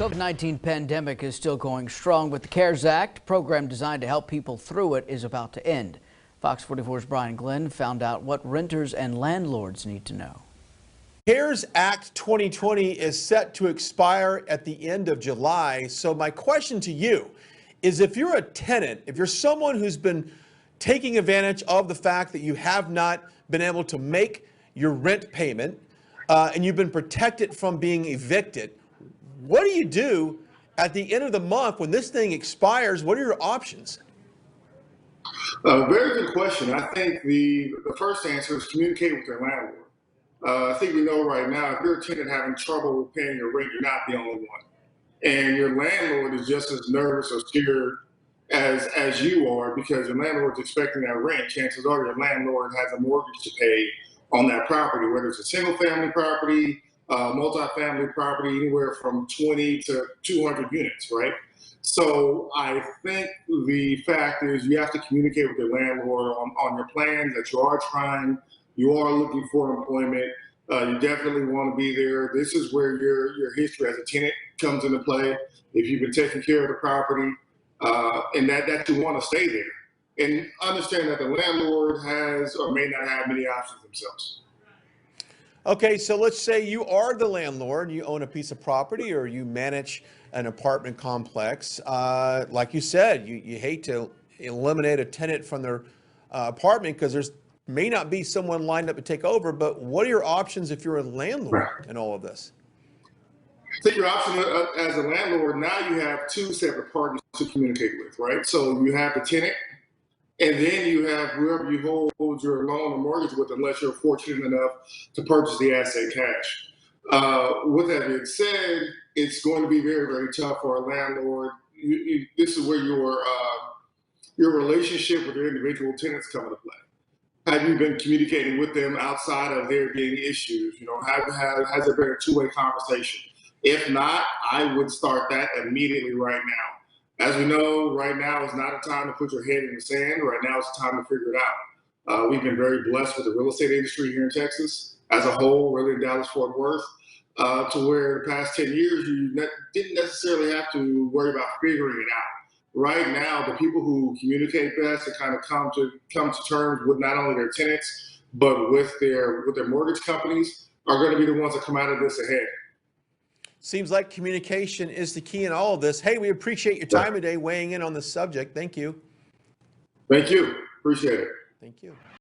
COVID-19 pandemic is still going strong, but the CARES Act, program designed to help people through it, is about to end. Fox 44's Brian Glenn found out what renters and landlords need to know. CARES Act 2020 is set to expire at the end of July. So my question to you is, if you're a tenant, if you're someone who's been taking advantage of the fact that you have not been able to make your rent payment and you've been protected from being evicted, what do you do at the end of the month when this thing expires? What are your options? Very good question. I think the first answer is communicate with your landlord. I think we know right now, if you're a tenant having trouble paying your rent, you're not the only one. And your landlord is just as nervous or scared as you are, because your landlord's expecting that rent. Chances are your landlord has a mortgage to pay on that property, whether it's a single family property, multi-family property, anywhere from 20 to 200 units, right? So I think the fact is you have to communicate with your landlord on your plans, that you are trying, you are looking for employment. You definitely want to be there. This is where your history as a tenant comes into play. If you've been taking care of the property and that you want to stay there. And understand that the landlord has or may not have many options themselves. Okay, so let's say you are the landlord, you own a piece of property or you manage an apartment complex. Like you said, you hate to eliminate a tenant from their apartment because there's may not be someone lined up to take over, but what are your options if you're a landlord in all of this? I think your option as a landlord, now you have two separate parties to communicate with, right? So you have the tenant, and then you have whoever you hold your loan or mortgage with, unless you're fortunate enough to purchase the asset cash. With that being said, it's going to be very, very tough for a landlord. This is where your relationship with your individual tenants come into play. Have you been communicating with them outside of there being issues? You know, has there been a two-way conversation? If not, I would start that immediately right now. As we know, right now is not a time to put your head in the sand. Right now is the time to figure it out. We've been very blessed with the real estate industry here in Texas as a whole, really in Dallas-Fort Worth, to where the past 10 years, you didn't necessarily have to worry about figuring it out. Right now, the people who communicate best and kind of come to terms with not only their tenants, but with their mortgage companies are going to be the ones that come out of this ahead. Seems like communication is the key in all of this. Hey, we appreciate your time today weighing in on this subject. Thank you. Thank you. Appreciate it. Thank you.